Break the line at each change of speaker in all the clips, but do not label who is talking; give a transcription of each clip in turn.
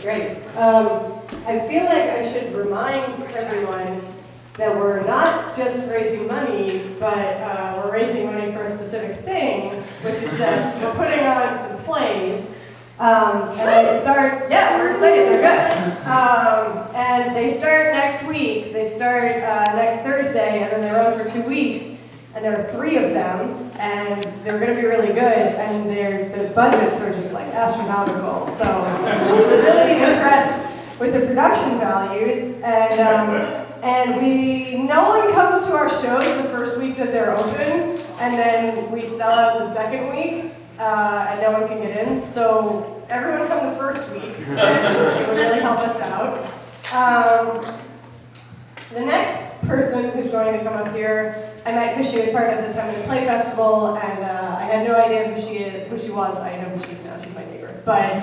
Great. I feel like I should remind everyone that we're not just raising money, but we're raising money for a specific thing, which is that we're putting on some plays. And they start, yeah, we're excited, they're good. And they start next week. They start next Thursday, and then they run for 2 weeks. And there are 3 of them, and they're going to be really good, and the budgets are just like astronomical. So we're really impressed with the production values, and no one comes to our shows the first week that they're open, and then we sell out the second week, and no one can get in. So everyone come the first week, it would really help us out. The next person who's going to come up here, I met because she was part of the 10-Minute Play Festival, and I had no idea who she was. I know who she is now, she's my neighbor. But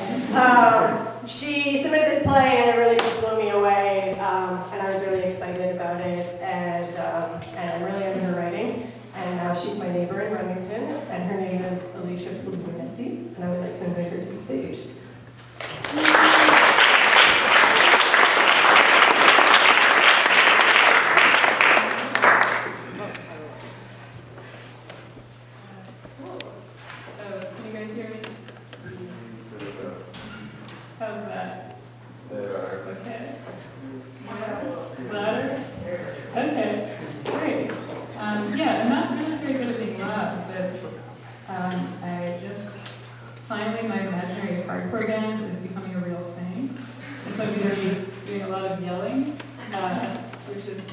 she submitted this play, and it really just blew me away, and I was really excited about it, and I'm really into her writing. And now she's my neighbor in Remington, and her name is ALICIA Puglionessi, and I would like to invite her to the stage.
How's that? Okay. Louder? Okay, great. Yeah, I'm not very good at being loud, but I just, finally my imaginary hardcore band is becoming a real thing. And so I'm going to be doing a lot of yelling, which is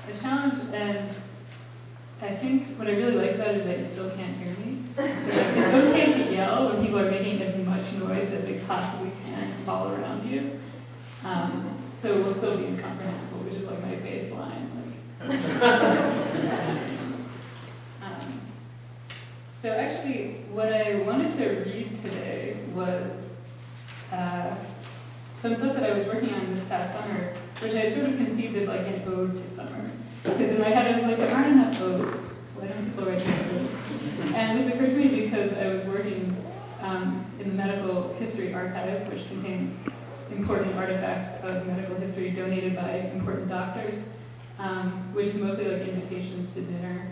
a challenge, and I think what I really like about it is that you still can't hear me. It's okay to yell when people are making as much noise as they possibly can all around you. So it will still be incomprehensible, which is like my baseline. So actually, what I wanted to read today was some stuff that I was working on this past summer, which I had sort of conceived as like an ode to summer. Because in my head I was like, there aren't enough odes. Why don't people write odes? And this occurred to me because I was working in the Medical History Archive, which contains important artifacts of medical history donated by important doctors, which is mostly like invitations to dinner,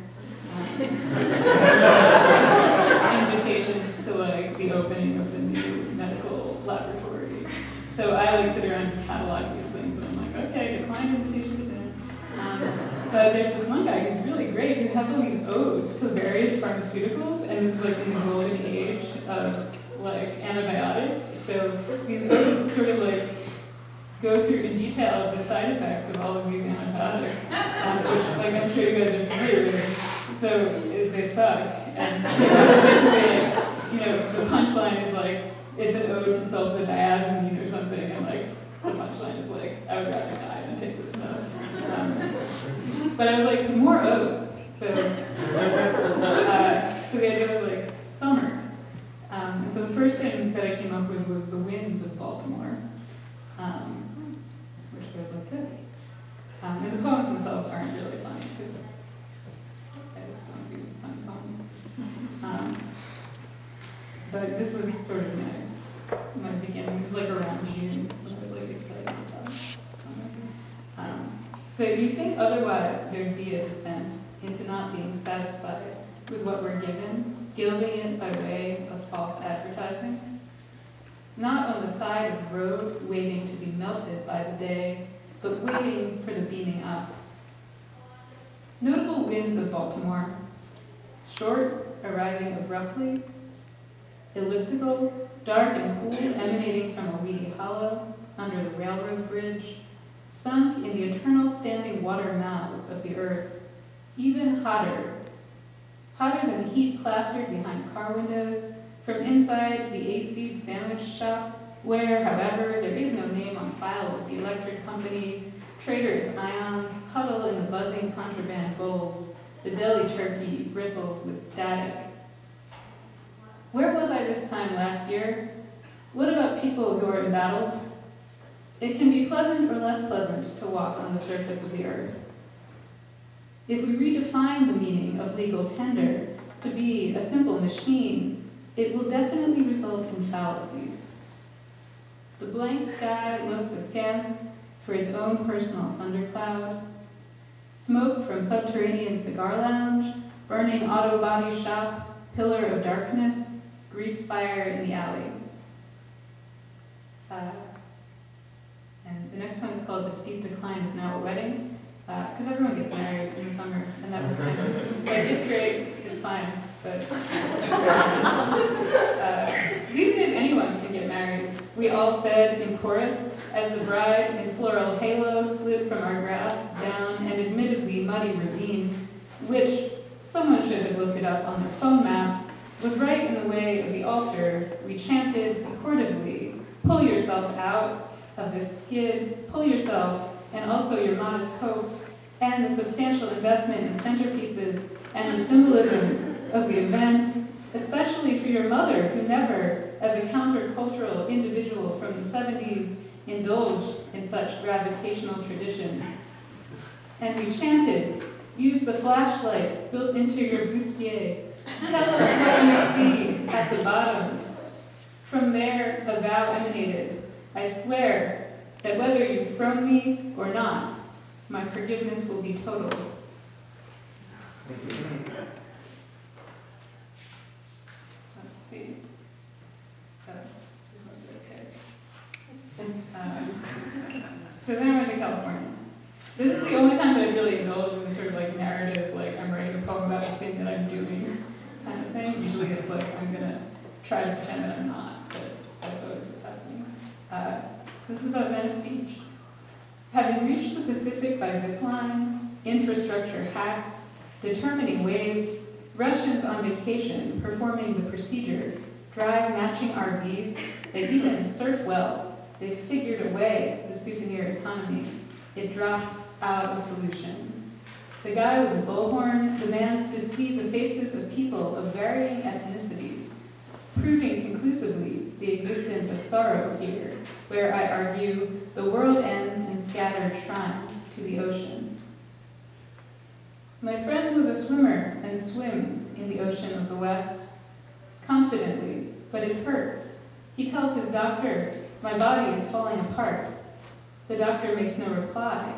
invitations to like the opening of the new medical laboratory. So I like sit around and catalog these things, and I'm like, okay, decline invitation to dinner. But there's this one guy who's really great who has all these odes to various pharmaceuticals, and this is like in the golden age of like antibiotics. So these odes sort of like go through in detail the side effects of all of these antibiotics, which like I'm sure you guys are familiar with. So they suck, and basically, the punchline is like it's an ode to sulfadiazepine or something, and like the punchline is like I would rather die than take this smoke. But I was like, more odes. So the idea was like summer. And so the first thing that I came up with was the winds of Baltimore, which goes like this. And the poems themselves aren't really funny because I just don't do funny poems. But this was sort of my beginning. This is like around June when I was like excited about summer. So do you think otherwise there'd be a descent into not being satisfied with what we're given, gilding it by way of false advertising? Not on the side of the road waiting to be melted by the day, but waiting for the beaming up. Notable winds of Baltimore: short, arriving abruptly; elliptical, dark and cool, emanating from a weedy hollow under the railroad bridge; sunk in the eternal standing water mouths of the earth; even hotter than the heat plastered behind car windows, from inside the AC sandwich shop, where, however, there is no name on file with the electric company. Traders' ions huddle in the buzzing contraband bulbs. The deli turkey bristles with static. Where was I this time last year? What about people who are embattled? It can be pleasant or less pleasant to walk on the surface of the earth. If we redefine the meaning of legal tender to be a simple machine, it will definitely result in fallacies. The blank sky looks askance for its own personal thundercloud. Smoke from subterranean cigar lounge, burning auto body shop, pillar of darkness, grease fire in the alley. And the next one is called The Steep Decline Is Now a Wedding, because everyone gets married in the summer, and that was kind of, like, it's great, it's fine, but these days anyone can get married. We all said in chorus, as the bride in floral halo slid from our grasp down an admittedly muddy ravine, which someone should have looked it up on their phone maps, was right in the way of the altar. We chanted supportively, pull yourself out of this skid, pull yourself, and also your modest hopes, and the substantial investment in centerpieces, and the symbolism of the event, especially for your mother, who never, as a countercultural individual from the 70s, indulged in such gravitational traditions. And we chanted, use the flashlight built into your bustier. Tell us what you see at the bottom. From there, a vow emanated. I swear that whether you've thrown me or not, my forgiveness will be total. Let's see. This one's okay. So then I went to California. This is the only time that I really indulge in this sort of like narrative, like I'm writing a poem about the thing that I'm doing kind of thing. Usually it's like I'm gonna try to pretend that I'm not, but that's always what's happening. So this is about Venice Beach. Having reached the Pacific by zipline, infrastructure hacks, determining waves, Russians on vacation performing the procedure, drive matching RVs, they even surf well. They've figured away the souvenir economy. It drops out of solution. The guy with the bullhorn demands to see the faces of people of varying ethnicities, proving conclusively the existence of sorrow here, where I argue the world ends in scattered shrines to the ocean. My friend was a swimmer and swims in the ocean of the West, confidently, but it hurts. He tells his doctor, my body is falling apart. The doctor makes no reply.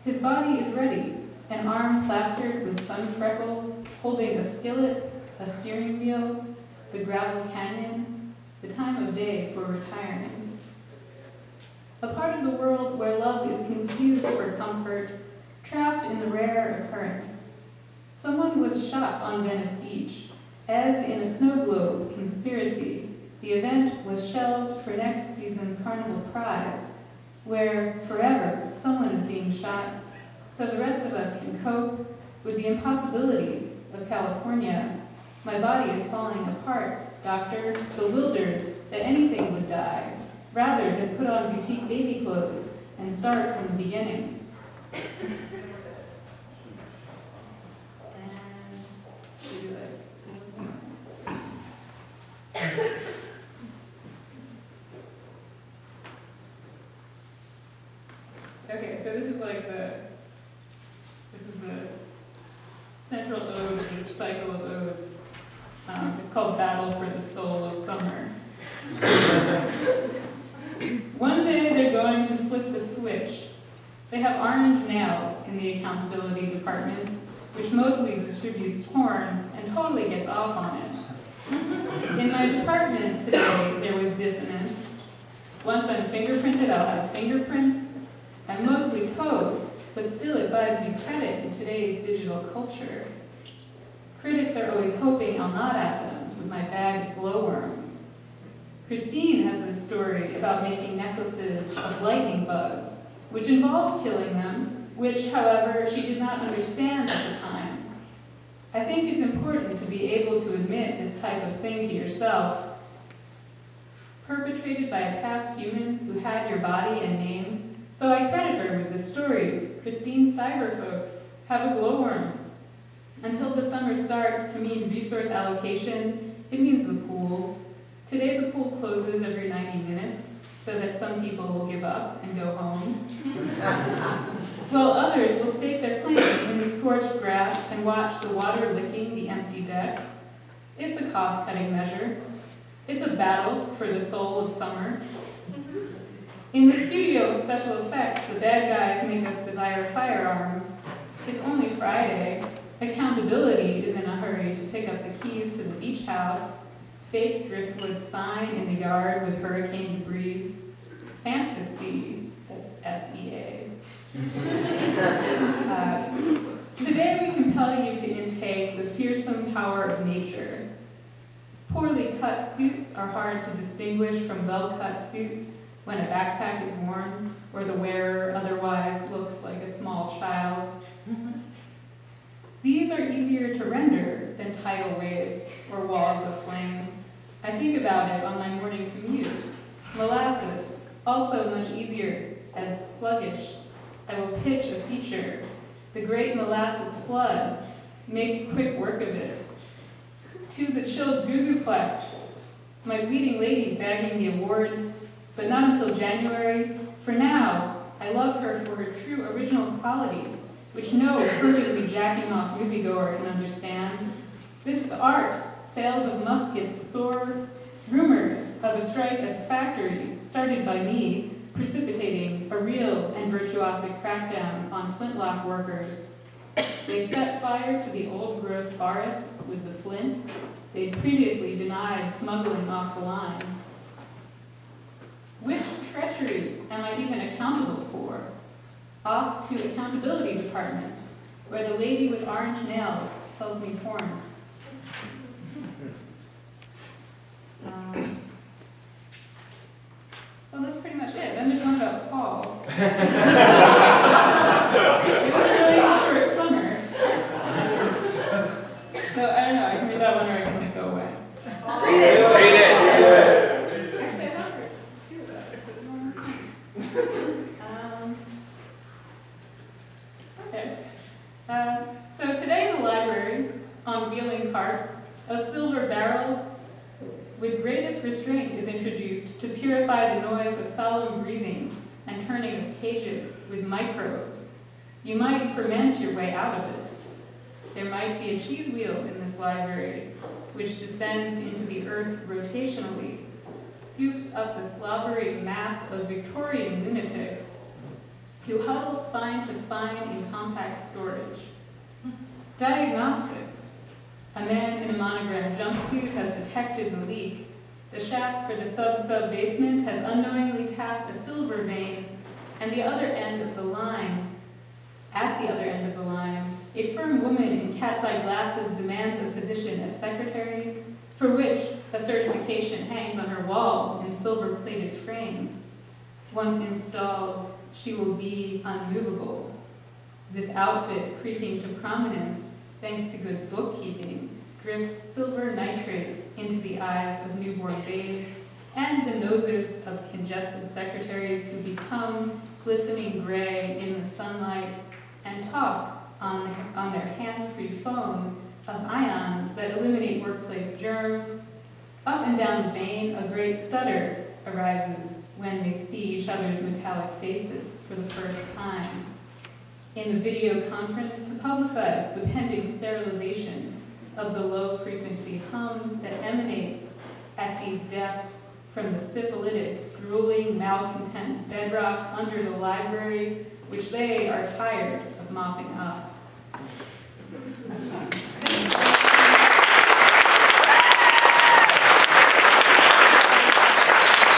His body is ready, an arm plastered with sun freckles, holding a skillet, a steering wheel, the gravel canyon, the time of day for retiring. A part of the world where love is confused for comfort, trapped in the rare occurrence. Someone was shot on Venice Beach, as in a snow globe conspiracy. The event was shelved for next season's carnival prize, where forever someone is being shot, so the rest of us can cope with the impossibility of California. My body is falling apart, doctor, bewildered that anything would die, rather than put on boutique baby clothes and start from the beginning. Okay, so this is the central ode of this cycle of odes. It's called Battle for the Soul of Summer. One day they're going to flip the switch. They have orange nails in the accountability department, which mostly distributes porn and totally gets off on it. In my department today, there was dissonance. Once I'm fingerprinted, I'll have fingerprints. I'm mostly toes, but still it buys me credit in today's digital culture. Critics are always hoping I'll nod at them with my bagged glowworms. Christine has this story about making necklaces of lightning bugs, which involved killing them, which, however, she did not understand at the time. I think it's important to be able to admit this type of thing to yourself. Perpetrated by a past human who had your body and name, so I credit her with this story. Christine's cyber folks have a glowworm. Until the summer starts to mean resource allocation, it means the pool. Today the pool closes every 90 minutes so that some people will give up and go home. While others will stake their claim in the scorched grass and watch the water licking the empty deck. It's a cost-cutting measure. It's a battle for the soul of summer. In the studio of special effects, the bad guys make us desire firearms. It's only Friday. Accountability is in a hurry to pick up the keys to the beach house. Fake driftwood sign in the yard with hurricane debris. Fantasy, that's S-E-A. Today we compel you to intake the fearsome power of nature. Poorly cut suits are hard to distinguish from well-cut suits when a backpack is worn or the wearer otherwise looks like a small child. These are easier to render than tidal waves or walls of flame. I think about it on my morning commute. Molasses, also much easier, as sluggish. I will pitch a feature. The great molasses flood. Make quick work of it. To the chilled Googleplex. My leading lady bagging the awards, but not until January. For now, I love her for her true original qualities, which no furtively jacking off moviegoer can understand. This is art. Sales of muskets soar. Rumors of a strike at the factory, started by me, precipitating a real and virtuosic crackdown on flintlock workers. They set fire to the old-growth forests with the flint. They'd previously denied smuggling off the lines. Which treachery am I even accountable for? Off to accountability department, where the lady with orange nails sells me porn. Well, that's pretty much it. Then there's one about fall. It wasn't really a short summer. So I don't know, I can read that one or I can go away.
Read it.
Actually, I thought there were two of that. But no one's Okay. So today in the library, on wheeling carts, a silver barrel with greatest restraint is introduced to purify the noise of solemn breathing and turning of cages with microbes. You might ferment your way out of it. There might be a cheese wheel in this library, which descends into the earth rotationally, scoops up the slobbering mass of Victorian lunatics who huddle spine to spine in compact storage. Diagnostics. A man in a monogram jumpsuit has detected the leak. The shaft for the sub-sub basement has unknowingly tapped a silver vein, and at the other end of the line, a firm woman in cat's eye glasses demands a position as secretary, for which a certification hangs on her wall in silver-plated frame. Once installed, she will be unmovable. This outfit, creeping to prominence thanks to good bookkeeping, drips silver nitrate into the eyes of newborn babes and the noses of congested secretaries who become glistening gray in the sunlight and talk on their hands-free phone of ions that eliminate workplace germs. Up and down the vein, a great stutter arises when they see each other's metallic faces for the first time. In the video conference to publicize the pending sterilization of the low-frequency hum that emanates at these depths from the syphilitic, drooling, malcontent bedrock under the library, which they are tired of mopping up. That's